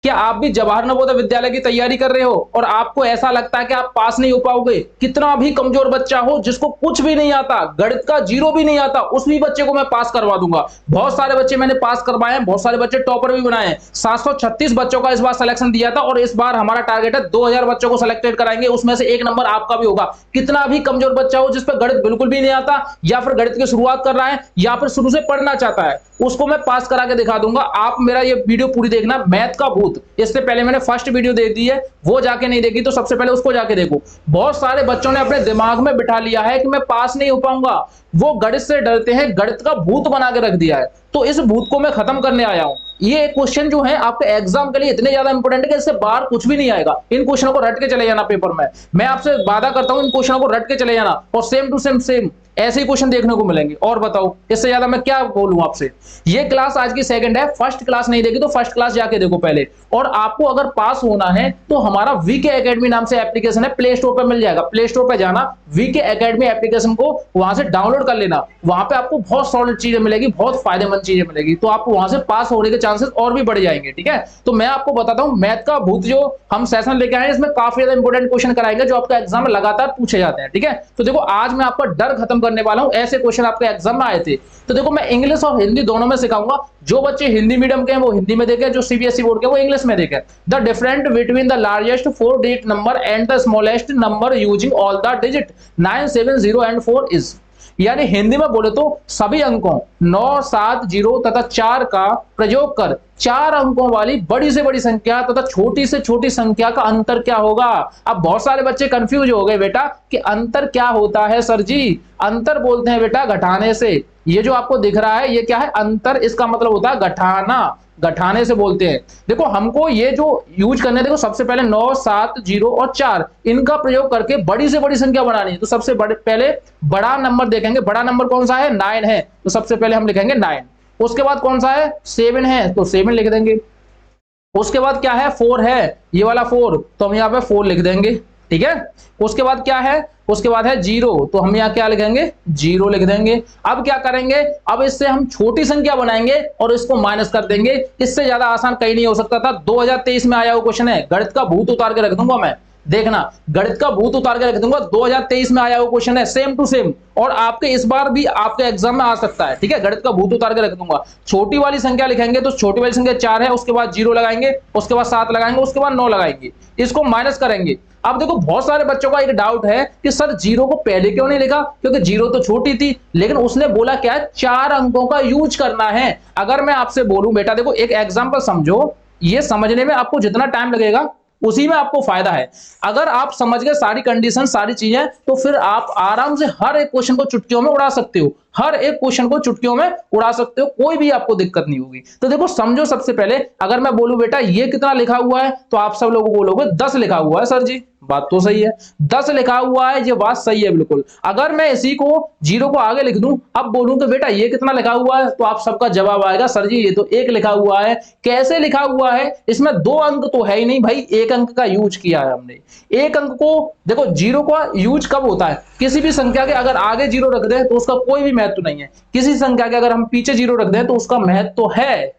क्या आप भी जवाहर नवोदय विद्यालय की तैयारी कर रहे हो और आपको ऐसा लगता है कि आप पास नहीं हो पाओगे? कितना भी कमजोर बच्चा हो, जिसको कुछ भी नहीं आता, गणित का जीरो भी नहीं आता, उस भी बच्चे को मैं पास करवा दूंगा। बहुत सारे बच्चे मैंने पास करवाए हैं, बहुत सारे बच्चे टॉपर भी बनाए हैं। 736 बच्चों का इस बार सिलेक्शन दिया था और इस बार हमारा टारगेट है 2000 बच्चों को सिलेक्टेड कराएंगे, उसमें से एक नंबर आपका भी होगा। कितना भी कमजोर बच्चा हो, जिस पर गणित बिल्कुल भी नहीं आता, या फिर गणित की शुरुआत कर रहा है, या फिर शुरू से पढ़ना चाहता है, उसको मैं पास करा के दिखा दूंगा। आप मेरा ये वीडियो पूरी देखना, मैथ का भूत, इससे पहले मैंने फर्स्ट वीडियो दे दी है, वो जाके नहीं देखी तो सबसे पहले उसको जाके देखो। बहुत सारे बच्चों ने अपने दिमाग में बिठा लिया है कि मैं पास नहीं हो पाऊंगा, वो गणित से डरते हैं, गणित का भूत बना के रख दिया है। तो इस भूत को मैं खत्म करने आया हूं। ये क्वेश्चन जो है आपके एग्जाम के लिए इतने ज्यादा इंपॉर्टेंट है कि इससे बाहर कुछ भी नहीं आएगा। इन क्वेश्चनों को रट के चले जाना पेपर में। मैं आपसे वादा करता हूं, इन क्वेश्चनों को रट के चले जाना और सेम टू सेम ऐसे ही क्वेश्चन देखने को मिलेंगे। और बताओ, इससे ज्यादा मैं क्या बोलूं आपसे। ये क्लास आज की सेकंड है, फर्स्ट क्लास नहीं देखी तो फर्स्ट क्लास जाके देखो पहले। और आपको अगर पास होना है तो हमारा वीके एकेडमी नाम से एप्लीकेशन है, प्ले स्टोर पर मिल जाएगा। प्ले स्टोर पर जाना, वीके एकेडमी एप्लीकेशन को वहां से डाउनलोड कर लेना। वहां पे आपको बहुत सॉलिड चीजें मिलेगी, बहुत फायदेमंद चीजें मिलेगी, तो आपको वहां से पास होने के चांसेस और भी बढ़ जाएंगे। ठीक है, तो मैं आपको बताता हूं, मैथ का भूत जो हम सेशन लेके आए हैं, इसमें काफी ज्यादा इंपॉर्टेंट क्वेश्चन कराएंगे जो आपका एग्जाम में लगातार पूछे जाते हैं। ठीक है, तो देखो आज मैं आपका डर खत्म करने वाला हूं। ऐसे क्वेश्चन आपके एग्जाम में आए थे, तो देखो मैं इंग्लिश और हिंदी दोनों में सिखाऊंगा। जो बच्चे हिंदी मीडियम के हैं वो हिंदी में देखें, जो सीबीएसई बोर्ड के वो इंग्लिश में देखें। The different between the largest 4 digit number and the smallest number using all the digit 9, 7, 0 and 4 is. यानी हिंदी में बोले तो सभी अंकों 9, 7, 0 तथा 4 का प्रयोग कर 4 अंकों वाली बड़ी से बड़ी संख्या तथा छोटी से छोटी संख्या का अंतर क्या होगा। अब बहुत सारे बच्चे कंफ्यूज हो गए बेटा कि अंतर क्या होता है सर जी। अंतर बोलते हैं बेटा घटाने से। ये जो आपको दिख रहा है ये क्या है, अंतर, इसका मतलब होता है घटाना, घटाने से बोलते हैं। देखो हमको ये जो यूज करने, देखो सबसे पहले 9, 7, 0 और 4 इनका प्रयोग करके बड़ी से बड़ी संख्या बनानी है। तो सबसे पहले बड़ा नंबर देखेंगे। बड़ा नंबर कौन सा है, 9 है, तो सबसे पहले हम लिखेंगे 9। उसके बाद कौन सा है, 7 है, तो 7 लिख देंगे। उसके बाद क्या है, 4 है, ये वाला 4, तो हम यहाँ पे 4 लिख देंगे। ठीक है, उसके बाद क्या है, उसके बाद है 0, तो हम यहाँ क्या लिखेंगे, 0 लिख देंगे। अब क्या करेंगे, अब इससे हम छोटी संख्या बनाएंगे और इसको माइनस कर देंगे। इससे ज्यादा आसान कहीं नहीं हो सकता था। 2023 में आया हुआ क्वेश्चन है, गणित का भूत उतार के रख दूंगा मैं, देखना, गणित का भूत उतार के रख दूंगा। 2023 में आया हुआ क्वेश्चन है, सेम टू सेम, और आपके इस बार भी आपके एग्जाम में आ सकता है। ठीक है, गणित का भूत उतार के रख दूंगा। छोटी वाली संख्या लिखेंगे तो छोटी वाली संख्या 4 है, उसके बाद 0 लगाएंगे, उसके बाद 7 लगाएंगे, उसके बाद 9 लगाएंगे, इसको माइनस करेंगे। अब देखो बहुत सारे बच्चों का एक डाउट है कि सर 0 को पहले क्यों नहीं लिखा, क्योंकि 0 तो छोटी थी, लेकिन उसने बोला क्या है, 4 अंकों का यूज करना है। अगर मैं आपसे बोलूं बेटा देखो एक एग्जांपल समझो, ये समझने में आपको जितना टाइम लगेगा उसी में आपको फायदा है। अगर आप समझ गए सारी कंडीशन, सारी चीजें, तो फिर आप आराम से हर एक क्वेश्चन को चुटकियों में उड़ा सकते हो। हर एक क्वेश्चन को चुटकियों में उड़ा सकते हो, कोई भी आपको दिक्कत नहीं होगी। तो देखो समझो, सबसे पहले अगर मैं बोलूं बेटा ये कितना लिखा हुआ है, तो आप सब लोग बोलोगे 10 लिखा हुआ है सर जी। बात तो सही है, 10 लिखा हुआ है, ये बात सही है बिल्कुल। अगर मैं इसी को 0 को आगे लिख दूं, अब बोलूं तो बेटा ये कितना लिखा हुआ है, तो आप सबका जवाब आएगा सर जी ये तो 1 लिखा हुआ है। कैसे लिखा हुआ है, इसमें 2 अंक तो है ही नहीं भाई, 1 अंक का यूज किया है हमने। 1 अंक को देखो, 0 का यूज कब होता है, किसी भी संख्या के अगर आगे 0 रख दे तो उसका कोई भी महत्व नहीं है। किसी संख्या के अगर हम पीछे 0 रख दें तो उसका महत्व तो है।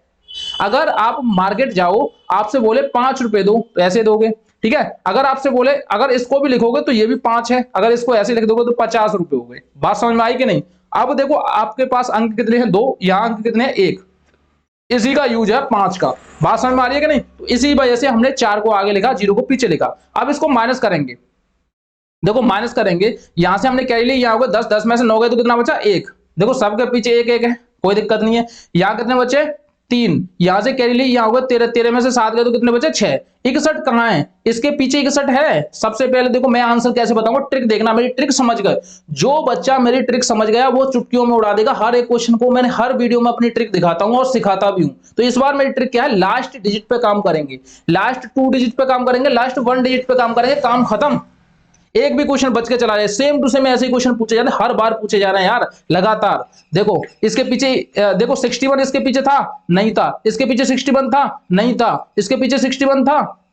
अगर आप मार्केट जाओ, आपसे बोले 5 रुपए दो, तो ऐसे दोगे। ठीक है, अगर आपसे बोले अगर इसको भी लिखोगे तो ये भी 5 है, अगर इसको ऐसे लिख दोगे तो 50 रुपए हो गए। बात समझ में आई कि नहीं। अब देखो आपके पास अंक कितने हैं, 2, यहां अंक कितने हैं, 1, इसी का यूज है 5 का। बात समझ में आ रही है कि नहीं। तो इसी वजह से हमने 4 को आगे लिखा, 0 को पीछे लिखा। अब इसको माइनस करेंगे, देखो माइनस करेंगे, यहां से हमने कैरी ली, यहां होगा 10, 10 में से 9 गए तो कितना बचा, 1। देखो सबके पीछे 1 1 है, कोई दिक्कत नहीं है। यहां कितने बचे, 3, यहां से कैरी ली, यहां होगा 13, 13 में से 7 गए तो कितने बचे, 6। 61 कहां है, इसके पीछे 61 है। सबसे पहले देखो मैं आंसर कैसे बताऊंगा, ट्रिक देखना, मेरी ट्रिक समझ गए। जो बच्चा मेरी ट्रिक समझ गया वो चुटकियों में उड़ा देगा हर एक क्वेश्चन को। मैंने हर वीडियो में अपनी ट्रिक दिखाता हूं और सिखाता भी हूं। तो इस बार मेरी ट्रिक क्या है, लास्ट डिजिट पे काम करेंगे, लास्ट 2 डिजिट पे काम करेंगे, लास्ट 1 डिजिट पे काम करेंगे, काम खत्म। एक भी क्वेश्चन बच के चला जाए, सेम टू सेम ऐसे ही क्वेश्चन पूछे जा रहे हैं, हर बार पूछे जा रहे हैं यार लगातार। देखो इसके पीछे देखो 61 इसके पीछे था, नहीं था, इसके पीछे 61 था, नहीं था, इसके पीछे 61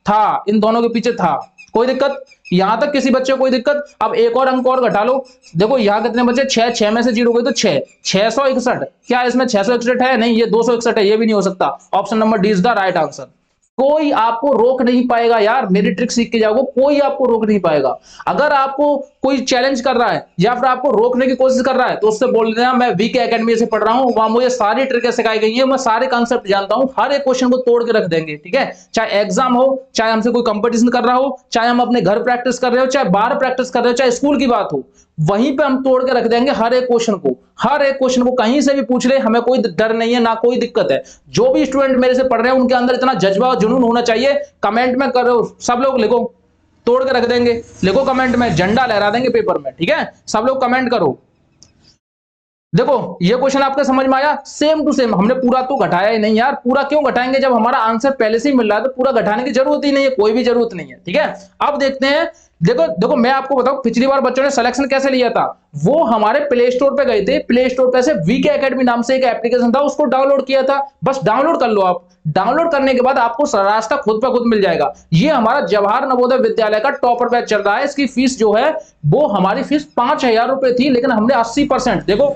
था, इन दोनों के पीछे था। कोई दिक्कत, यहां तक किसी बच्चे को कोई दिक्कत। अब एक और अंक और घटा लो, देखो यहां कितने बचे, 6, 6 में से 0 गए तो 6, 661। क्या इसमें 661 है, नहीं, ये 261 है, ये भी नहीं हो सकता। Option number D is the right answer. कोई आपको रोक नहीं पाएगा यार, मेरी ट्रिक सीख के जाओगे, कोई आपको रोक नहीं पाएगा। अगर आपको कोई चैलेंज कर रहा है या फिर आपको रोकने की कोशिश कर रहा है तो उससे बोल देना मैं वीके एकेडमी से पढ़ रहा हूं, वहां मुझे सारी ट्रिकें सिखाई गई है, मैं सारे कॉन्सेप्ट जानता हूं, हर एक क्वेश्चन को तोड़ के रख देंगे, ठीक है। चाहे एग्जाम हो, चाहे हमसे कोई कंपटीशन कर रहा हो, चाहे हम अपने घर प्रैक्टिस कर रहे हो, चाहे बाहर प्रैक्टिस कर रहे हो, चाहे स्कूल की बात हो, वहीं पे हम तोड़ के रख देंगे हर एक क्वेश्चन को। हर एक क्वेश्चन को कहीं से भी पूछ ले, हमें कोई डर नहीं है, ना कोई दिक्कत है। जो भी स्टूडेंट मेरे से पढ़ रहे हैं उनके अंदर इतना जज्बा और जुनून होना चाहिए। कमेंट में करो, सब लोग लिखो, तोड़ के रख देंगे, लिखो कमेंट में, झंडा लहरा देंगे पेपर में, ठीक है। सब लोग कमेंट करो। देखो ये क्वेश्चन आपके समझ में आया, सेम टू सेम। हमने पूरा तो घटाया ही नहीं यार, पूरा क्यों घटाएंगे जब हमारा आंसर पहले से ही मिल रहा है, तो पूरा घटाने की जरूरत ही नहीं है, कोई भी जरूरत नहीं है, ठीक है। अब देखते हैं, देखो देखो मैं आपको बताऊं, पिछली बार बच्चों ने सिलेक्शन कैसे लिया था। वो हमारे प्ले स्टोर पे गए थे, प्ले स्टोर पे से वीके एकेडमी नाम से एक एप्लीकेशन था, उसको डाउनलोड किया था, बस डाउनलोड कर लो आप। डाउनलोड करने के बाद आपको रास्ता खुद पे खुद मिल जाएगा। ये हमारा जवाहर नवोदय विद्यालय का टॉपर बैच चल रहा है। इसकी फीस जो है वो हमारी फीस 5,000 रुपए थी, लेकिन हमने 80%, देखो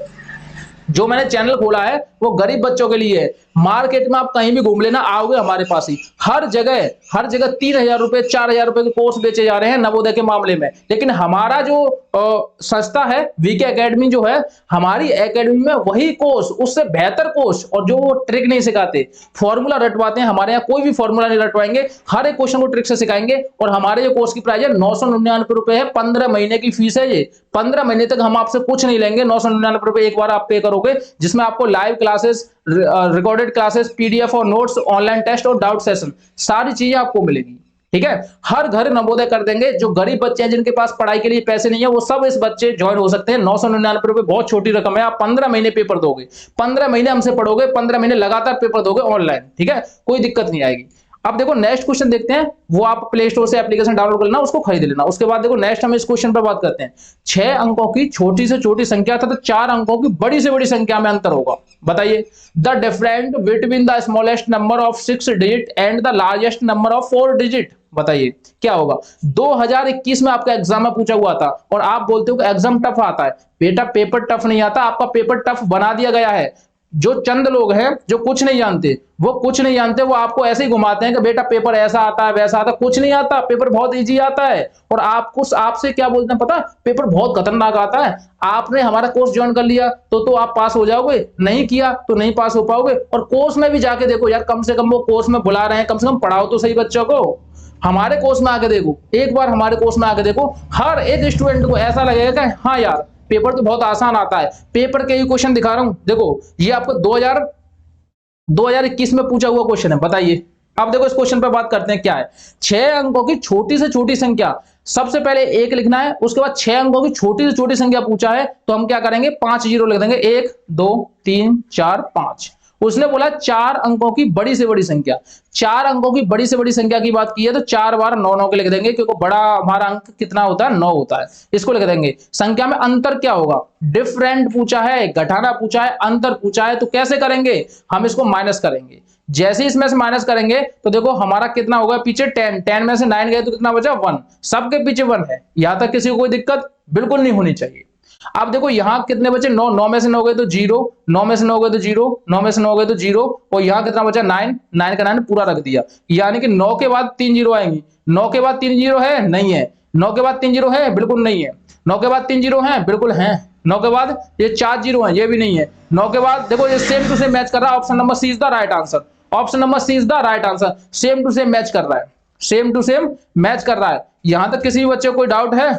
जो मैंने चैनल खोला है वो गरीब बच्चों के लिए है। मार्केट में आप कहीं भी घूम लेना, आओगे हमारे पास ही, हर जगह 3,000 रुपए 4,000 रुपए के कोर्स बेचे जा रहे हैं नवोदय के मामले में। लेकिन हमारा जो संस्था है वीके एकेडमी जो है, हमारी एकेडमी में वही कोर्स, उससे बेहतर कोर्स, और जो वो ट्रिक नहीं सिखाते, फॉर्मूला रटवाते हैं, हमारे यहाँ कोई भी फॉर्मूला नहीं रटवाएंगे, हर एक क्वेश्चन को ट्रिक से सिखाएंगे। और हमारे जो कोर्स की प्राइस है 999 रुपए है, 15 महीने की फीस है ये। 15 महीने तक हम आपसे कुछ नहीं लेंगे, 999 रुपए एक बार आप पे करोगे, जिसमें आपको live classes, recorded classes, PDF और नोट्स, ऑनलाइन टेस्ट और डाउट सेशन, सारी चीजें आपको मिलेगी, ठीक है। हर घर नवोदय कर देंगे। जो गरीब बच्चे हैं जिनके पास पढ़ाई के लिए पैसे नहीं है, वो सब इस बच्चे ज्वाइन हो सकते हैं। 999 रुपए बहुत छोटी रकम है। आप 15 महीने पेपर दोगे, 15 महीने हमसे पढ़ोगे, 15 महीने लगातार पेपर दोगे ऑनलाइन, ठीक है, कोई दिक्कत नहीं आएगी। अब देखो नेक्स्ट क्वेश्चन देखते हैं, वो आप प्ले स्टोर से एप्लीकेशन डाउनलोड कर लेना, उसको खरीद लेना। उसके बाद देखो नेक्स्ट हम इस क्वेश्चन पर बात करते हैं। 6 अंकों की छोटी से छोटी संख्या तथा 4 अंकों की बड़ी से बड़ी संख्या में अंतर होगा, बताइए। The different between the smallest number of 6 digit and the largest number of 4 digit, बताइए क्या होगा। 2021 में आपका एग्जाम में पूछा हुआ था, और आप बोलते हो कि एग्जाम टफ आता है। बेटा पेपर टफ नहीं आता, आपका पेपर टफ बना दिया गया है। जो चंद लोग हैं जो कुछ नहीं जानते, वो कुछ नहीं जानते, वो आपको ऐसे ही घुमाते हैं कि बेटा पेपर ऐसा आता है वैसा आता है। कुछ नहीं आता, पेपर बहुत इजी आता है। और आपको आपसे क्या बोलते हैं पता, पेपर बहुत खतरनाक आता है। आपने हमारा कोर्स ज्वाइन कर लिया तो आप पास हो जाओगे, नहीं किया तो नहीं पास हो पाओगे। और कोर्स में भी जाके देखो यार, कम से कम वो कोर्स में बुला रहे हैं, कम से कम पढ़ाओ तो सही बच्चों को। हमारे कोर्स में आके देखो, एक बार हमारे कोर्स में आके देखो, हर एक स्टूडेंट को ऐसा लगेगा कि हाँ यार पेपर तो बहुत आसान आता है। पेपर के ही क्वेश्चन दिखा रहा हूं, देखो ये आपको 2021 में पूछा हुआ क्वेश्चन है, बताइए। अब देखो इस क्वेश्चन पर बात करते हैं, क्या है। 6 अंकों की छोटी से छोटी संख्या, सबसे पहले 1 लिखना है, उसके बाद 6 अंकों की छोटी से छोटी संख्या पूछा है, तो हम क्या करेंगे, 5 जीरो लिख देंगे, 1 2 3 4 5। उसने बोला 4 अंकों की बड़ी से बड़ी संख्या। 4 अंकों की बड़ी से बड़ी संख्या की बात की है तो 4 बार 9 9 के लिख देंगे, क्योंकि बड़ा हमारा अंक कितना होता है, 9 होता है। इसको लिख देंगे। संख्या में अंतर क्या होगा, डिफरेंट पूछा है, घटाना पूछा है, अंतर पूछा है, तो कैसे करेंगे, हम इसको माइनस करेंगे। जैसे इसमें से माइनस करेंगे तो देखो हमारा कितना होगा पीछे, 10 में से 9 गए तो कितना बचा, 1। सबके पीछे 1 है, यहां तक किसी को कोई दिक्कत बिल्कुल नहीं होनी चाहिए। अब देखो यहां कितने बचे, 9, 9 में से 9 गए तो 0, 9 में से 9 गए तो 0, 9 में से 9 गए तो 0, और यहां कितना बचा, 9, 9 का 9 पूरा रख दिया। यानी कि 9 के बाद 3 जीरो आएंगी। 9 के बाद 3 जीरो है, नहीं है। 9 के बाद 3 जीरो है, बिल्कुल नहीं है। 9 के बाद 3 जीरो है, बिल्कुल है। 9 के बाद ये 4 जीरो है, ये भी नहीं है। 9 के बाद देखो ये सेम टू सेम मैच कर रहा है, option number C is the right answer. Option number C is the right answer, same to same match कर रहा है, सेम टू सेम मैच कर रहा है। यहां तक किसी भी बच्चे को कोई डाउट है,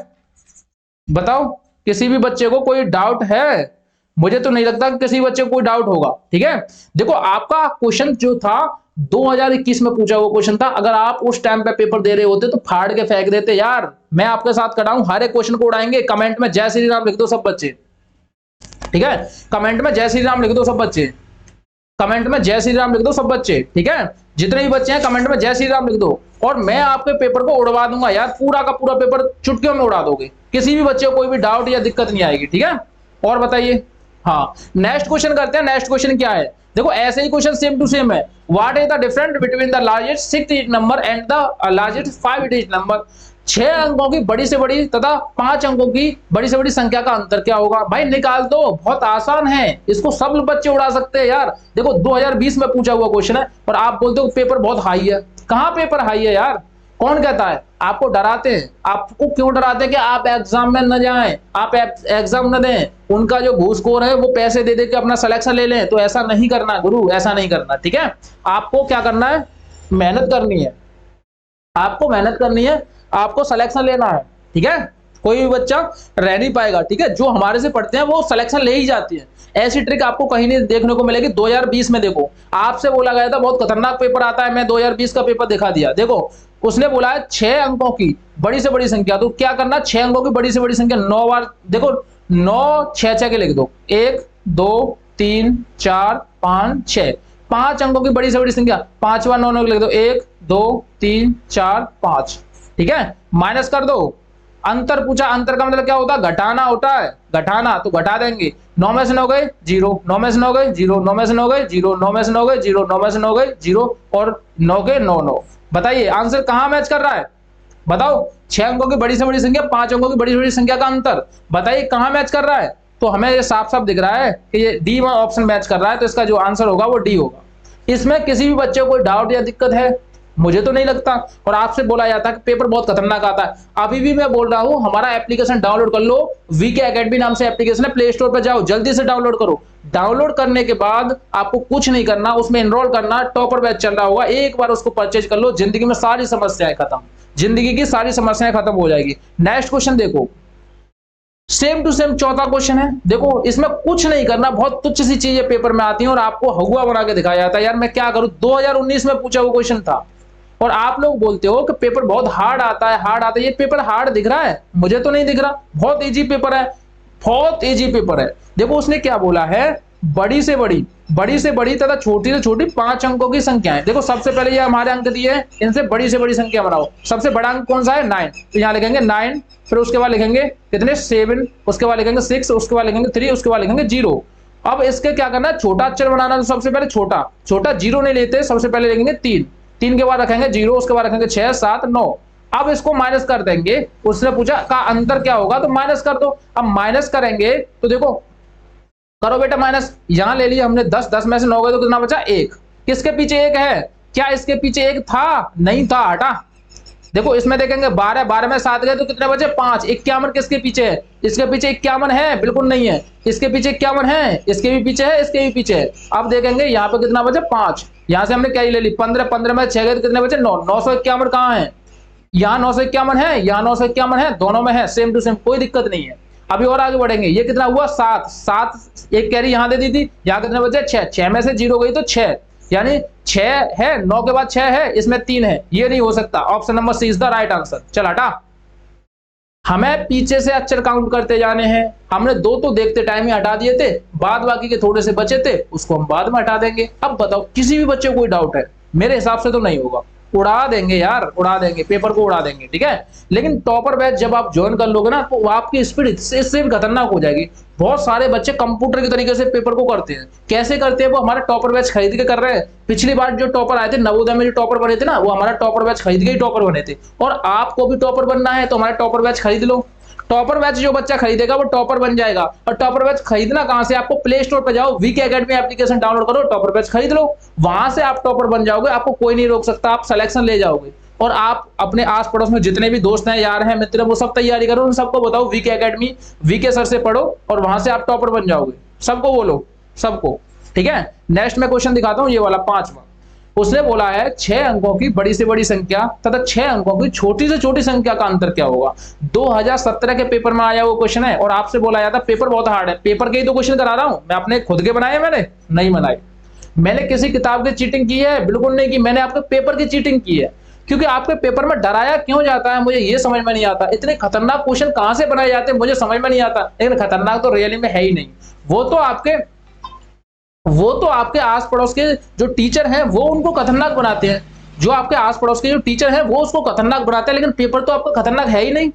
बताओ, किसी भी बच्चे को कोई डाउट है? मुझे तो नहीं लगता कि किसी बच्चे को कोई डाउट होगा, ठीक है। देखो आपका क्वेश्चन जो था 2021 में पूछा हुआ क्वेश्चन था। अगर आप उस टाइम पे पेपर दे रहे होते तो फाड़ के फेंक देते यार। मैं आपके साथ खड़ा हूं, हर एक क्वेश्चन को उड़ाएंगे। कमेंट में जय श्री राम लिख दो सब बच्चे, ठीक है। कमेंट में जय श्री राम लिख दो सब बच्चे, कमेंट में जय श्री राम लिख दो सब बच्चे, ठीक है। जितने भी बच्चे हैं कमेंट में जय श्री राम लिख दो, और मैं आपके पेपर को उड़वा दूंगा यार। पूरा का पूरा पेपर चुटकियों में उड़ा दोगे, किसी भी बच्चे को कोई भी डाउट या दिक्कत नहीं आएगी, ठीक है। और बताइए, हाँ नेक्स्ट क्वेश्चन करते हैं। नेक्स्ट क्वेश्चन क्या है, देखो ऐसे ही क्वेश्चन सेम टू सेम है। What is the difference between the largest 6 digit number and the largest 5 digit number. 6 अंकों की बड़ी से बड़ी तथा 5 अंकों की बड़ी से बड़ी संख्या का अंतर क्या होगा। भाई निकाल दो, बहुत आसान है, इसको सब बच्चे उड़ा सकते हैं यार। देखो 2020 में पूछा हुआ क्वेश्चन है और आप बोलते हो पेपर बहुत हाई है। कहाँ पेपर हाई है यार? कौन कहता है? आपको डराते हैं। आपको क्यों डराते हैं कि आप एग्जाम में न जाएं, आप एग्जाम न दें, उनका जो घूसखोर है वो पैसे दे दे के अपना सिलेक्शन ले लें। तो ऐसा नहीं करना गुरु, ऐसा नहीं करना, ठीक है? आपको क्या करना है? मेहनत करनी है, आपको मेहनत करनी है, आपको सिलेक्शन लेना है, ठीक है? कोई भी बच्चा रह नहीं पाएगा, ठीक है? जो हमारे से पढ़ते हैं वो सिलेक्शन ले ही जाती है। ऐसी ट्रिक आपको कहीं नहीं देखने को मिलेगी। 2020 में देखो, आपसे बोला गया था बहुत खतरनाक पेपर आता है, मैं 2020 का पेपर दिखा दिया। देखो, उसने बोला है 6 अंकों की बड़ी से बड़ी संख्या, तो क्या करना? 6 अंकों की बड़ी से बड़ी संख्या 9 बार, देखो 9 6 6 के लिख दो, 1 2 3 4 5 6, 5 अंकों की बड़ी से बड़ी संख्या 5 बार 9 9 लिख दो, 1 2 3 4 5, ठीक है? माइनस कर दो। अंतर पूछा, अंतर का मतलब क्या होता है? घटाना होता है, घटाना, तो घटा देंगे। 9 में से 9 गए 0, 9 में से 9 गए 0, 9 में से 9 गए 0, 9 में से 9 गए 0, 9 में से 9 गए 0 और 9 के 9 9। बताइए आंसर कहां मैच कर रहा है? बताओ, 6 अंकों की बड़ी से बड़ी संख्या, 5 अंकों की बड़ी से बड़ी संख्या का अंतर, बताइए कहां मैच कर रहा है? तो हमें ये साफ साफ दिख रहा है कि ये डी ऑप्शन मैच कर रहा है, तो इसका जो आंसर होगा वो डी होगा। इसमें किसी भी बच्चे को कोई डाउट या दिक्कत है? मुझे तो नहीं लगता। और आपसे बोला जाता है कि पेपर बहुत खतरनाक आता है, अभी भी मैं बोल रहा हूं हमारा एप्लीकेशन डाउनलोड कर लो, वीके एकेडमी नाम से एप्लीकेशन है, प्ले स्टोर पर जाओ, जल्दी से डाउनलोड करो। डाउनलोड करने के बाद आपको कुछ नहीं करना, उसमें एनरोल करना, टॉपर बैच चल रहा होगा, एक बार उसको परचेज कर लो, जिंदगी में सारी समस्याएं खत्म, जिंदगी की सारी समस्याएं खत्म हो जाएगी। नेक्स्ट क्वेश्चन देखो, सेम टू सेम चौथा क्वेश्चन है। देखो, इसमें कुछ नहीं करना, बहुत तुच्छ सी चीजें पेपर में आती हैं और आपको हगुआ बना के दिखाया जाता है। यार मैं क्या करूं, 2019 में पूछा वो क्वेश्चन था और आप लोग बोलते हो कि पेपर बहुत हार्ड आता है, हार्ड आता है। ये पेपर हार्ड दिख रहा है? मुझे तो नहीं दिख रहा, बहुत इजी पेपर है, बहुत इजी पेपर है। देखो उसने क्या बोला है, बड़ी से बड़ी तथा छोटी से छोटी 5 अंकों की संख्याएं। देखो सबसे पहले ये हमारे अंक दिए हैं, इनसे बड़ी से बड़ी संख्या बनाओ। सबसे बड़ा अंक कौन सा है? 9, तो यहाँ लिखेंगे 9, फिर उसके बाद लिखेंगे कितने? 7, उसके बाद लिखेंगे 6, उसके बाद लिखेंगे 3, उसके बाद लिखेंगे 0। अब इसके क्या करना है? छोटा अक्षर बनाना, तो सबसे पहले छोटा 0 नहीं लेते, सबसे पहले लिखेंगे 3, 3 के बाद रखेंगे 0, उसके बाद रखेंगे 6 7 9। अब इसको माइनस कर देंगे, उसने पूछा का अंतर क्या होगा, तो माइनस कर दो। अब माइनस करेंगे तो देखो, करो बेटा माइनस, यहां ले लिया हमने 10, 10 में से 9 गए तो कितना बचा? 1। किसके पीछे 1 है? क्या इसके पीछे 1 था? नहीं था, हटा। देखो इसमें देखेंगे 12, 12 में 7 गए तो कितने बचे? 5। 51 किसके पीछे है? इसके पीछे 51 है? बिल्कुल नहीं है। इसके पीछे 51 है, इसके भी पीछे है, इसके भी पीछे है। अब देखेंगे यहाँ पे कितना बचे? 5। यहां से हमने क्या ले ली? 15, 15 में 6 गए तो कितने बचे? 9। 951 कहाँ है? यहाँ 951 है, यहाँ 951 है, दोनों में है, सेम टू सेम, कोई दिक्कत नहीं है। अभी और आगे बढ़ेंगे, ये कितना हुआ? 7, 7 एक कैरी यहाँ दे दी थी, यहाँ कितने बचे? 6, 6 में से 0 गई तो 6, यानी 6 है, 9 के बाद 6 है, इसमें 3 है, ये नहीं हो सकता। Option number C is the right answer. चल हटा, हमें पीछे से अक्षर काउंट करते जाने हैं। हमने 2 तो देखते टाइम ही हटा दिए थे, बाद बाकी के थोड़े से बचे थे, उसको हम बाद में हटा देंगे। अब बताओ किसी भी बच्चे को कोई डाउट है? मेरे हिसाब से तो नहीं होगा। उड़ा देंगे यार, उड़ा देंगे, पेपर को उड़ा देंगे, ठीक है? लेकिन टॉपर बैच जब आप ज्वाइन कर लोगे ना, तो आपकी स्पीड इससे भी खतरनाक हो जाएगी। बहुत सारे बच्चे कंप्यूटर के तरीके से पेपर को करते हैं। कैसे करते हैं? वो हमारा टॉपर बैच खरीद के कर रहे हैं। पिछली बार जो टॉपर आए थे, नवोदय में जो टॉपर बने थे ना, वो हमारा टॉपर बैच खरीद के ही टॉपर बने थे। और आपको भी टॉपर बनना है तो हमारा टॉपर बैच खरीद लो। टॉपर बैच जो बच्चा खरीदेगा वो टॉपर बन जाएगा। और टॉपर बैच खरीदना कहां से? आपको प्ले स्टोर पे जाओ, वीके एकेडमी एप्लीकेशन डाउनलोड करो, टॉपर बैच खरीद लो, वहां से आप टॉपर बन जाओगे, आपको कोई नहीं रोक सकता, आप सिलेक्शन ले जाओगे। और आप अपने आस पड़ोस में जितने भी दोस्त हैं, यार हैं, मित्र हैं, वो सब तैयारी करो, उन सबको बताओ वीके एकेडमी, वीके सर से पढ़ो और वहां से आप टॉपर बन जाओगे। सबको बोलो, सबको, ठीक है? नेक्स्ट में क्वेश्चन दिखाता हूं, ये वाला 5वां। उसने बोला है 6 अंकों की बड़ी से बड़ी संख्या तथा 6 अंकों की छोटी से छोटी संख्या का अंतर क्या होगा? 2017 के पेपर में आया वो क्वेश्चन है और आपसे बोला जाता पेपर बहुत हार्ड है। पेपर के ही तो क्वेश्चन करा रहा हूं मैं, अपने खुद के बनाए? मैंने नहीं बनाए। मैंने किसी किताब की चीटिंग की है? बिल्कुल नहीं की। मैंने आपके पेपर की चीटिंग की है, क्योंकि आपके पेपर में डराया क्यों जाता है मुझे ये समझ में नहीं आता। इतने खतरनाक क्वेश्चन कहां से बनाए जाते हैं मुझे समझ में नहीं आता। लेकिन खतरनाक तो रियली में है ही नहीं। वो तो आपके आस पड़ोस के जो टीचर हैं वो उनको खतरनाक बनाते हैं। जो आपके आस पड़ोस के जो टीचर हैं वो उसको खतरनाक बनाते हैं, लेकिन पेपर तो आपका खतरनाक है ही नहीं।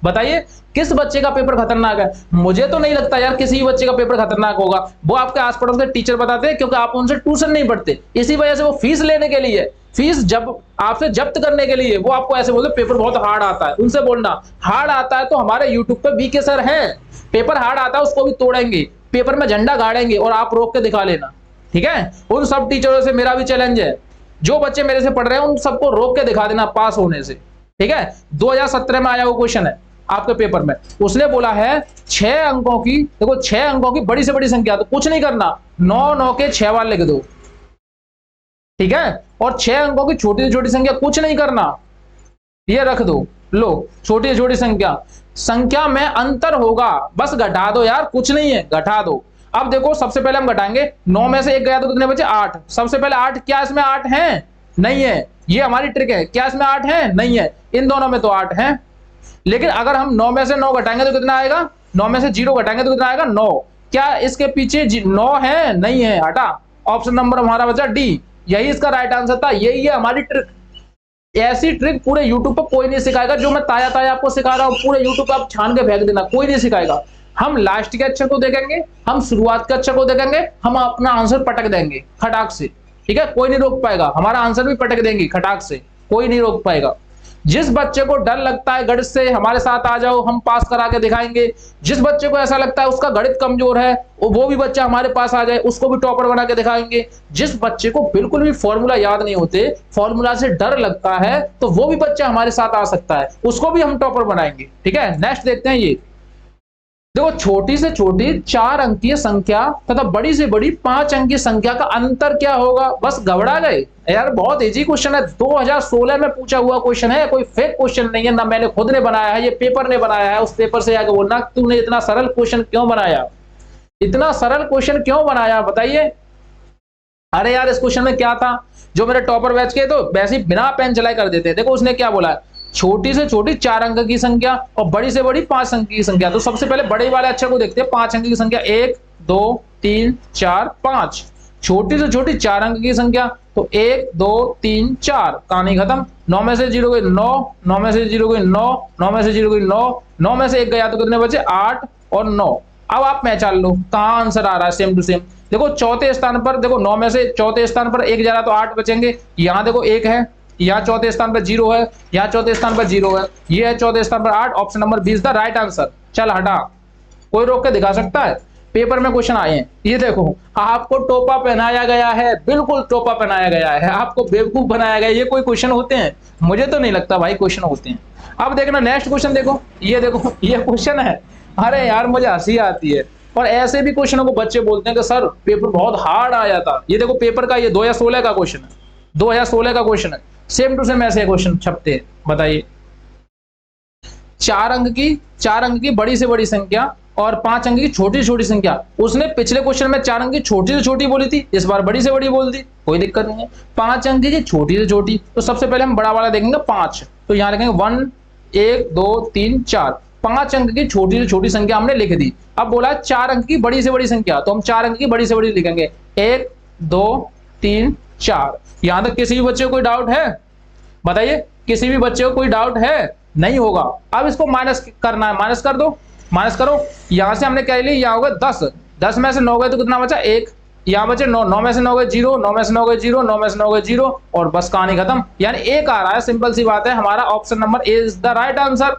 बताइए किस बच्चे का पेपर खतरनाक है? मुझे तो नहीं लगता यार किसी बच्चे का पेपर खतरनाक होगा। वो आपके आस पड़ोस के टीचर बताते हैं, क्योंकि आप उनसे ट्यूशन नहीं पढ़ते। इसी वजह से वो फीस लेने के लिए, फीस जब आपसे जब्त करने के लिए वो आपको ऐसे बोलते पेपर बहुत हार्ड आता है। उनसे बोलना हार्ड आता है तो हमारे यूट्यूब पे वीके सर हैं, पेपर हार्ड आता है उसको भी तोड़ेंगे, पेपर में झंडा गाड़ेंगे और आप रोक के दिखा लेना, ठीक है? उन सब टीचरों से मेरा भी चैलेंज है, जो बच्चे मेरे से पढ़ रहे हैं उन सबको रोक के दिखा देना पास होने से, ठीक है। 2017 में आया वो क्वेश्चन है आपके पेपर में। उसने बोला है 6 अंकों की, देखो 6 अंकों की बड़ी से बड़ी संख्या, तो कुछ नहीं करना, 9 9 के 6 बार लिख दो, ठीक है। और 6 अंकों की छोटी से छोटी संख्या कुछ नहीं करना, ये रख दो। लो छोटी से छोटी संख्या, संख्या में अंतर होगा, बस घटा दो यार, कुछ नहीं है, घटा दो। अब देखो सबसे पहले हम घटाएंगे, 9 में से 1 गया तो कितने बचे 8। सबसे पहले 8, क्या इसमें 8 है? नहीं है, ये हमारी ट्रिक है। क्या इसमें 8 है? नहीं है। इन दोनों में तो 8 है, लेकिन अगर हम 9 में से 9 घटाएंगे तो कितना आएगा? 9 में से 0 घटाएंगे तो कितना आएगा? 9। क्या इसके पीछे 9 है? नहीं है, हटा। ऑप्शन नंबर हमारा बचा डी, यही इसका राइट आंसर था। यही है हमारी ट्रिक। ऐसी ट्रिक पूरे YouTube पर कोई नहीं सिखाएगा, जो मैं ताया ताया आपको सिखा रहा हूं पूरे YouTube पर आप छान के फेंक देना, कोई नहीं सिखाएगा। हम लास्ट के अक्षर को देखेंगे, हम शुरुआत के अक्षर को देखेंगे, हम अपना आंसर पटक देंगे खटाक से, ठीक है। कोई नहीं रोक पाएगा, हमारा आंसर भी पटक देंगे खटाक से, कोई नहीं रोक पाएगा। जिस बच्चे को डर लगता है गणित से, हमारे साथ आ जाओ, हम पास करा के दिखाएंगे। जिस बच्चे को ऐसा लगता है उसका गणित कमजोर है, वो भी बच्चा हमारे पास आ जाए, उसको भी टॉपर बना के दिखाएंगे। जिस बच्चे को बिल्कुल भी फॉर्मूला याद नहीं होते, फॉर्मूला से डर लगता है, तो वो भी बच्चा हमारे साथ आ सकता है, उसको भी हम टॉपर बनाएंगे, ठीक है। नेक्स्ट देखते हैं ये, देखो छोटी से छोटी 4 अंकीय संख्या तथा बड़ी से बड़ी 5 अंकीय संख्या का अंतर क्या होगा? बस घबरा गए यार, बहुत इजी क्वेश्चन है, 2016 में पूछा हुआ क्वेश्चन है, कोई फेक क्वेश्चन नहीं है, ना मैंने खुद ने बनाया है, ये पेपर ने बनाया है। उस पेपर से आके बोलना तूने इतना सरल क्वेश्चन क्यों बनाया, इतना सरल क्वेश्चन क्यों बनाया, बताइए। अरे यार इस क्वेश्चन में क्या था, जो मेरे टॉपर बैच के तो वैसे ही बिना पेन चलाई कर देते। देखो उसने क्या बोला है, छोटी से छोटी 4 अंक की संख्या और बड़ी से बड़ी 5 अंक की संख्या। तो सबसे पहले बड़े वाले अक्षर को देखते हैं, 5 अंक की संख्या 1 2 3 4 5। छोटी से छोटी 4 अंक की संख्या, तो 1 2 3 4, कहानी खत्म। 9 में से 0 गई 9, 9 में से 0 गई 9, 9 में से 0 गई 9, 9 में से 1 गया तो कितने बचे 8 और 9। अब आप पहचान लो कहां आंसर आ रहा है, सेम टू सेम। देखो चौथे स्थान पर, देखो 9 में से चौथे स्थान पर 1 जा रहा तो 8 बचेंगे। यहाँ देखो 1 है, यहाँ चौथे स्थान पर 0 है, यहाँ चौथे स्थान पर 0 है, ये है चौथे स्थान पर 8। Option number 20 the right answer. चल हटा, कोई रोक के दिखा सकता है? पेपर में क्वेश्चन आए हैं, ये देखो आपको टोपा पहनाया गया है, बिल्कुल टोपा पहनाया गया है, आपको बेवकूफ बनाया गया है। ये कोई क्वेश्चन होते हैं? मुझे तो नहीं लगता भाई क्वेश्चन होते हैं। अब देखना नेक्स्ट क्वेश्चन, देखो ये देखो ये क्वेश्चन है। अरे यार मुझे हंसी आती है, और ऐसे भी क्वेश्चनों को बच्चे बोलते हैं कि सर पेपर बहुत हार्ड आया था। ये देखो पेपर का ये 2016 का क्वेश्चन है, 2016 का क्वेश्चन है, सेम टू सेम ऐसे क्वेश्चन छपते हैं। बताइए 4 अंक की बड़ी से बड़ी संख्या और 5 अंक की छोटी से छोटी संख्या। उसने पिछले क्वेश्चन में 4 अंक की छोटी से छोटी बोली थी, इस बार बड़ी से बड़ी बोल दी, कोई दिक्कत नहीं है। 5 अंक की छोटी से छोटी, तो सबसे पहले हम बड़ा वाला देखेंगे 5, तो यहाँ लिखेंगे 1 2 3 4। 5 अंक की छोटी से छोटी संख्या हमने लिख दी। अब बोला 4 अंक की बड़ी से बड़ी संख्या, तो हम 4 अंक की बड़ी से बड़ी लिखेंगे 1 2 3 4। यहां तक किसी भी बच्चे को कोई डाउट है? बताइए, किसी भी बच्चे को कोई डाउट है? नहीं होगा। अब इसको माइनस करना है, माइनस कर दो, माइनस करो। यहां से हमने क्या लिया, यहाँ होगा 10, 10 में से 9 गए तो कितना बचा 1, यहाँ बचे 9, 9 में से 9 गए 0, 9 में से 9 गए 0, 9 में से 9 गए 0, और बस कहानी खत्म। यानी 1 आ रहा है, सिंपल सी बात है। हमारा option number A is the right answer.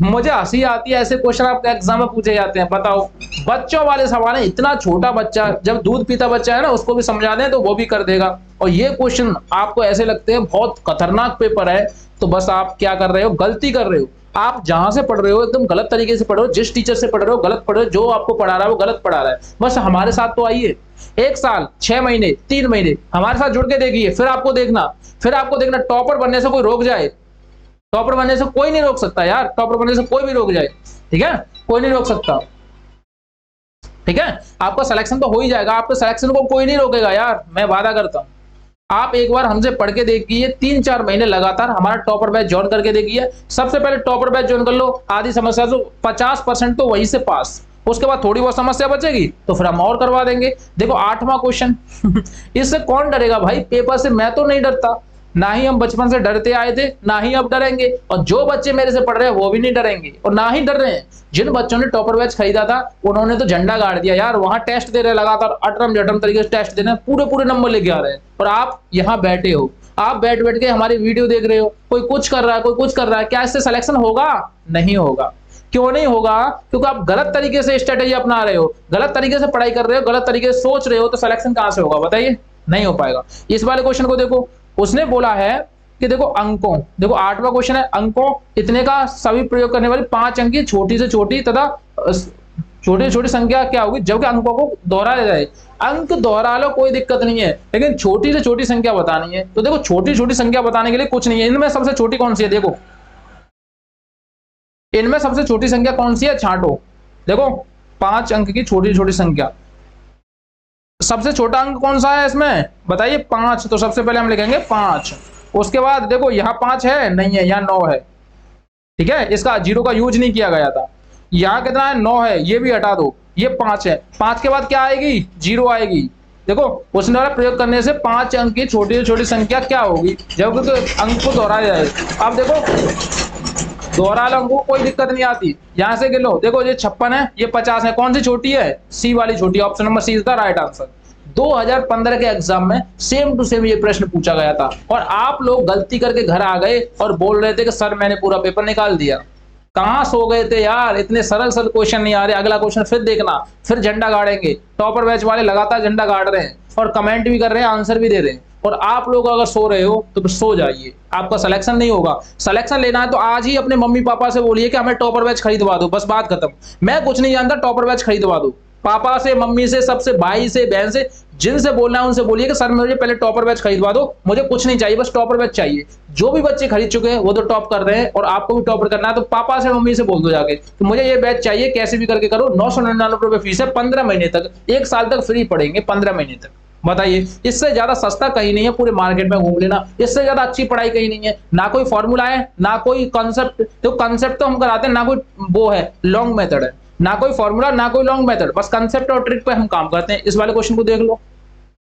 मुझे हंसी आती है ऐसे क्वेश्चन आपके एग्जाम में पूछे जाते हैं। बताओ बच्चों वाले सवाल है, इतना छोटा बच्चा, जब दूध पीता बच्चा है ना, उसको भी समझा दें तो वो भी कर देगा। और ये क्वेश्चन आपको ऐसे लगते हैं बहुत खतरनाक पेपर है, तो बस आप क्या कर रहे हो, गलती कर रहे हो। आप जहां से पढ़ रहे हो एकदम गलत तरीके से पढ़ रहे हो, जिस टीचर से पढ़ रहे हो गलत पढ़ रहे हो, जो आपको पढ़ा रहा है वो गलत पढ़ा रहा है। बस हमारे साथ तो आइए, 1 साल 6 महीने 3 महीने हमारे साथ जुड़ के देखिए, फिर आपको देखना टॉपर बनने से कोई रोक जाए। टॉपर बनने से कोई नहीं रोक सकता यार, टॉपर बनने से कोई भी रोक जाए, ठीक है, कोई नहीं रोक सकता, ठीक है। आपका सिलेक्शन तो हो ही जाएगा, आपके सिलेक्शन को कोई नहीं रोकेगा यार, मैं वादा करता हूं। आप एक बार हमसे पढ़ के देखिए, 3-4 महीने लगातार हमारा टॉपर बैच ज्वाइन करके देखिए। सबसे पहले टॉपर बैच ज्वाइन कर लो, आधी समस्या तो 50% तो वहीं से पास। उसके बाद थोड़ी बहुत समस्या बचेगी तो फिर हम और करवा देंगे। देखो 8वां क्वेश्चन इससे कौन डरेगा भाई, पेपर से मैं तो नहीं डरता, ना ही हम बचपन से डरते आए थे, ना ही अब डरेंगे। और जो बच्चे मेरे से पढ़ रहे हैं वो भी नहीं डरेंगे और ना ही डर रहे हैं। जिन बच्चों ने टॉपर बैच खरीदा था उन्होंने तो झंडा गाड़ दिया यार, वहां टेस्ट दे रहे लगातार, अटरम जटरम तरीके से टेस्ट दे रहे हैं, पूरे नंबर लेके आ रहे हैं। और आप यहाँ बैठे हो, आप बैठ के हमारी वीडियो देख रहे हो, कोई कुछ कर रहा है, कोई कुछ कर रहा है, क्या इससे सिलेक्शन होगा? नहीं होगा। क्यों नहीं होगा? क्योंकि आप गलत तरीके से स्ट्रेटेजी अपना रहे हो, गलत तरीके से पढ़ाई कर रहे हो, गलत तरीके से सोच रहे हो, तो सिलेक्शन कहां से होगा बताइए? नहीं हो पाएगा। इस वाले क्वेश्चन को देखो, उसने बोला है कि देखो अंकों, देखो 8वां क्वेश्चन है, अंकों इतने का सभी प्रयोग करने वाली 5 अंक की छोटी से छोटी तथा छोटी से छोटी संख्या क्या होगी जबकि अंकों को दोहराया जाए। अंक दोहरा लो कोई दिक्कत नहीं है, लेकिन छोटी से छोटी संख्या बतानी है। तो देखो छोटी छोटी संख्या बताने के लिए कुछ नहीं है, इनमें सबसे छोटी कौन सी है, देखो इनमें सबसे छोटी संख्या कौन सी है, छांटो। देखो 5 अंक की छोटी छोटी संख्या, सबसे छोटा अंक कौन सा है इसमें बताइए, 5। तो सबसे पहले हम लिखेंगे 5। उसके बाद देखो यहाँ 5 है नहीं है, यहाँ 9 है, ठीक है, इसका 0 का यूज नहीं किया गया था। यहाँ कितना है, 9 है, ये भी हटा दो, ये 5 है। 5 के बाद क्या आएगी, 0 आएगी। देखो उसने द्वारा प्रयोग करने से 5 अंक की छोटी से छोटी संख्या क्या होगी जब तो अंक को दोहराया जाए। अब देखो दोहरा लो, अंक को कोई दिक्कत नहीं आती, यहां से गिनो। देखो ये 56 है, ये 50 है, कौन सी छोटी है, सी वाली छोटी। Option number C is the right answer. 2015 के एग्जाम में सेम टू सेम ये प्रश्न पूछा गया था और आप लोग गलती करके घर आ गए और बोल रहे थे कि सर मैंने पूरा पेपर निकाल दिया। कहां सो गए थे यार, इतने सरल सरल क्वेश्चन नहीं आ रहे। अगला क्वेश्चन फिर देखना, फिर झंडा गाड़ेंगे। टॉपर बैच वाले लगातार झंडा गाड़ रहे हैं और कमेंट भी कर रहे हैं, आंसर भी दे रहे हैं। और आप लोग अगर सो रहे हो तो सो जाइए, आपका सिलेक्शन नहीं होगा। सिलेक्शन लेना है तो आज ही अपने मम्मी पापा से बोलिए कि हमें टॉपर बैच खरीदवा दो, बस बात खत्म। मैं कुछ नहीं जानता, टॉपर बैच खरीदवा दो। पापा से, मम्मी से, सबसे, भाई से, बहन से, जिनसे बोलना है उनसे बोलिए कि सर मुझे पहले टॉपर बैच खरीदवा दो, मुझे कुछ नहीं चाहिए, बस टॉपर बैच चाहिए। जो भी बच्चे खरीद चुके हैं वो तो टॉप कर रहे हैं और आपको भी टॉपर करना है, तो पापा से, मम्मी से बोल दो जाके तो मुझे ये बैच चाहिए, कैसे भी करके करो। 999 रुपए फीस है, 15 महीने तक, 1 साल तक फ्री पढ़ेंगे, 15 महीने तक। बताइए इससे ज्यादा सस्ता कहीं नहीं है, पूरे मार्केट में घूम लेना, इससे ज्यादा अच्छी पढ़ाई कहीं नहीं है। ना कोई फॉर्मूला है, ना कोई कॉन्सेप्ट, तो कॉन्सेप्ट तो हम कराते हैं, ना कोई वो है लॉन्ग मेथड है, ना कोई फॉर्मूला, ना कोई लॉन्ग मेथड, बस कंसेप्ट और ट्रिक पे हम काम करते हैं। इस वाले क्वेश्चन को देख लो,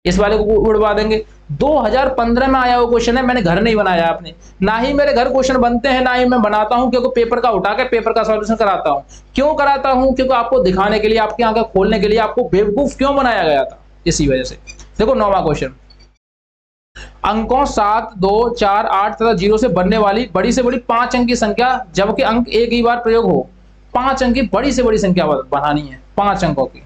इस वाले को उड़वा देंगे। 2015 में आया हुआ क्वेश्चन है, मैंने घर नहीं बनाया आपने, ना ही मेरे घर क्वेश्चन बनते हैं, ना ही मैं बनाता हूं, क्योंकि पेपर का उठा के पेपर का सॉल्यूशन कराता हूं। क्यों कराता हूं, क्योंकि आपको दिखाने के लिए, आपकी आंखें खोलने के लिए, आपको बेवकूफ क्यों बनाया गया था, इसी वजह से। देखो 9वां क्वेश्चन, अंकों 7, 2, 4, 8 तथा 0 से बनने वाली बड़ी से बड़ी 5 अंक की संख्या जबकि अंक एक ही बार प्रयोग हो। 5 अंक की बड़ी से बड़ी संख्या बनानी है, 5 अंकों की,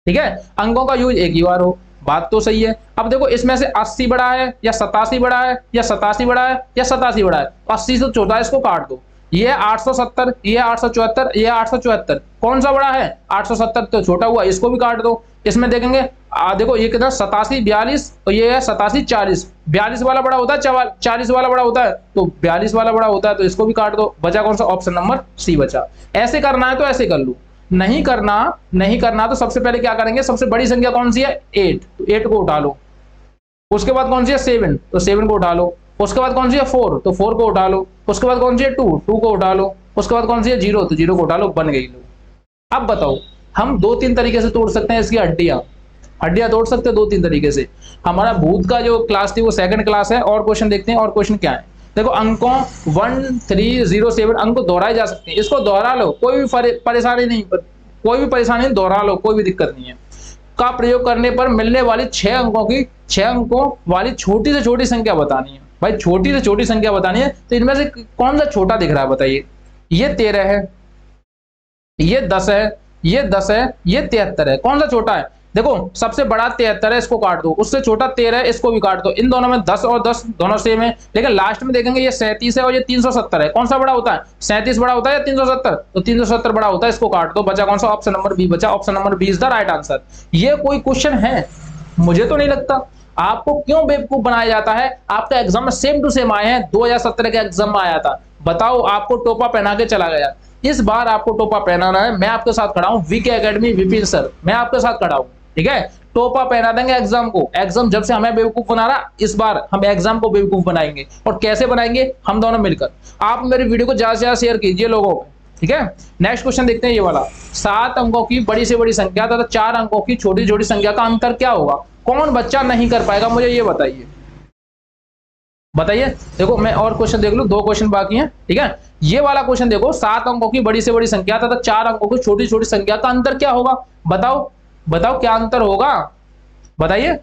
ठीक है, अंकों का यूज एक ही बार हो। बात तो सही है। अब देखो इसमें से 80 बड़ा है या 87 बड़ा है, या 87 बड़ा है या 87 बड़ा है। 80 से 14 इसको काट दो, ये 870, ये 874, ये 874, कौन सा बड़ा है, 870 तो छोटा हुआ, इसको भी काट दो। इसमें देखेंगे देखो ये कितना 87 42 और ये है 87 40, 42 वाला बड़ा होता है, 40 वाला बड़ा होता है, तो 42 वाला बड़ा होता है, तो इसको भी काट दो। बचा कौन सा, ऑप्शन नंबर सी बचा। ऐसे करना है तो ऐसे कर लो, नहीं करना तो सबसे पहले क्या करेंगे, सबसे बड़ी संख्या कौन सी है, 8, तो 8 को उठा लो। उसके बाद कौन सी है 7, तो 7 को उठा लो। उसके बाद कौन सी है 4, तो 4 को उठा लो। उसके बाद कौन सी है 2, 2 को उठा लो। उसके बाद कौन सी है 0, तो 0 को उठा लो, बन गई लो। अब बताओ, हम 2-3 तरीके से तोड़ सकते हैं इसकी हड्डियां तोड़ सकते हैं 2-3 तरीके से। हमारा भूत का जो क्लास थी वो सेकंड क्लास है। और क्वेश्चन देखते हैं, और क्वेश्चन क्या है। देखो अंकों 1307 अंक दोहराए जा सकते हैं, इसको दोहरा लो, कोई भी परेशानी नहीं, दोहरा लो, कोई भी दिक्कत नहीं है। का प्रयोग करने पर मिलने वाली 6 अंकों वाली छोटी से छोटी संख्या बतानी है। भाई छोटी से छोटी संख्या बतानी है, तो इनमें से कौन सा छोटा दिख रहा है बताइए। ये 13 है, ये 10 है, ये 10 है, ये 73 है, कौन सा छोटा है। देखो सबसे बड़ा 73 है, इसको काट दो। उससे छोटा 13 है, इसको भी काट दो। इन दोनों में 10 और 10 दोनों सेम है, लेकिन लास्ट में देखेंगे ये 37 है और ये 370 है, कौन सा बड़ा होता है, 37 बड़ा होता है या 370, तो 370 बड़ा होता है, इसको काट दो। बचा कौन सा, ऑप्शन नंबर बी बचा। Option number B is the right answer. ये कोई क्वेश्चन है, मुझे तो नहीं लगता। आपको क्यों बेवकूफ बनाया जाता है। आपका एग्जाम में सेम टू सेम आए हैं, 2017 के एग्जाम में आया था। बताओ, आपको टोपा पहना के चला गया, इस बार आपको टोपा पहनाना है। मैं आपके साथ खड़ा हूं, वीके एकेडमी विपिन सर, मैं आपके साथ खड़ा हूं, ठीक है। टोपा पहना देंगे एग्जाम को। एग्जाम जब से हमें बेवकूफ बना रहा, इस बार हम एग्जाम को बेवकूफ बनाएंगे। और कैसे बनाएंगे, हम दोनों मिलकर। आप मेरी वीडियो को ज्यादा से ज्यादा शेयर कीजिए लोगों को, ठीक है। नेक्स्ट क्वेश्चन देखते हैं, ये वाला। 7 अंकों की बड़ी से बड़ी संख्या तथा 4 अंकों की छोटी छोटी संख्या का अंतर क्या होगा। कौन बच्चा नहीं कर पाएगा, मुझे ये बताइए। देखो मैं और क्वेश्चन देख लूं, 2 क्वेश्चन बाकी हैं, ठीक है। ये वाला क्वेश्चन देखो, 7 अंकों की बड़ी से बड़ी संख्या तथा 4 अंकों की छोटी छोटी संख्या का अंतर क्या होगा। बताओ क्या अंतर होगा, बताइए।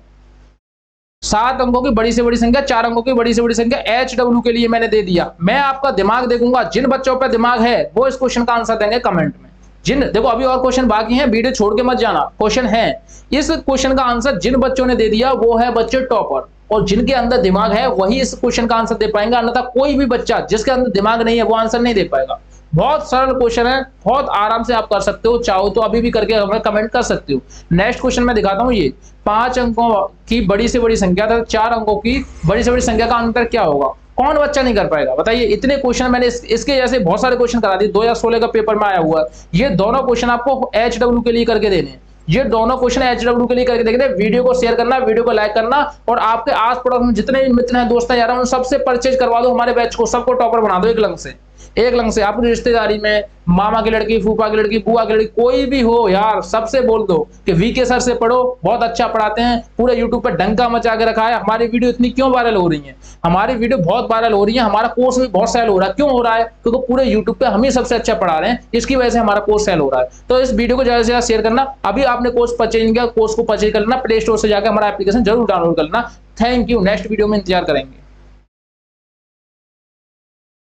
7 अंकों की बड़ी से बड़ी संख्या, 4 अंकों की बड़ी से बड़ी संख्या, HW के लिए मैंने दे दिया। मैं आपका दिमाग देखूंगा, जिन बच्चों पे दिमाग है वो इस क्वेश्चन का आंसर देंगे कमेंट में। जिन देखो अभी और क्वेश्चन बाकी हैं, वीडियो छोड़ के मत जाना, क्वेश्चन है। इस क्वेश्चन का आंसर जिन बच्चों ने दे दिया वो है बच्चे टॉपर, और जिनके अंदर दिमाग है वही इस क्वेश्चन का आंसर दे पाएंगे, अन्यथा कोई भी बच्चा जिसके अंदर दिमाग नहीं है वो आंसर नहीं दे पाएगा। बहुत सरल क्वेश्चन है, बहुत आराम से आप कर सकते हो, चाहो तो अभी भी करके हमें कमेंट कर सकते हो। नेक्स्ट क्वेश्चन मैं दिखाता हूँ, ये 5 अंकों की बड़ी से बड़ी संख्या तथा 4 अंकों की बड़ी से बड़ी संख्या का अंतर क्या होगा? कौन बच्चा नहीं कर पाएगा बताइए? इतने क्वेश्चन मैंने इसके जैसे बहुत सारे क्वेश्चन करा दिए, 2016 का पेपर में आया हुआ है। ये दोनों क्वेश्चन आपको HW के लिए करके देने हैं, ये दोनों क्वेश्चन HW के लिए करके देखने। वीडियो को शेयर करना, वीडियो को लाइक करना, और आपके आस पड़ोस में जितने भी मित्र हैं, दोस्त हैं यार, उन सबसे परचेज करवा दो हमारे बैच को, सबको टॉपर बना दो एक लंग से। एक लंग से अपनी रिश्तेदारी में मामा की लड़की, फूफा की लड़की, बुआ की लड़की, कोई भी हो यार, सबसे बोल दो कि VK सर से पढ़ो, बहुत अच्छा पढ़ाते हैं, पूरे यूट्यूब पर डंका मचा के रखा है। हमारी वीडियो इतनी क्यों वायरल हो रही है? हमारी वीडियो बहुत वायरल हो रही है, हमारा कोर्स भी बहुत सेल हो रहा है। क्यों हो रहा है? क्योंकि पूरे यूट्यूब पे हम ही सबसे अच्छा पढ़ा रहे हैं, इसकी वजह से हमारा कोर्स सेल हो रहा है। तो इस वीडियो को ज्यादा से ज्यादा शेयर करना। अभी आपने कोर्स परचेज नहीं किया, कोर्स को परचेज करना, प्ले स्टोर से जाकर हमारा एप्लीकेशन जरूर डाउनलोड करना। थैंक यू, नेक्स्ट वीडियो में इंतजार करेंगे।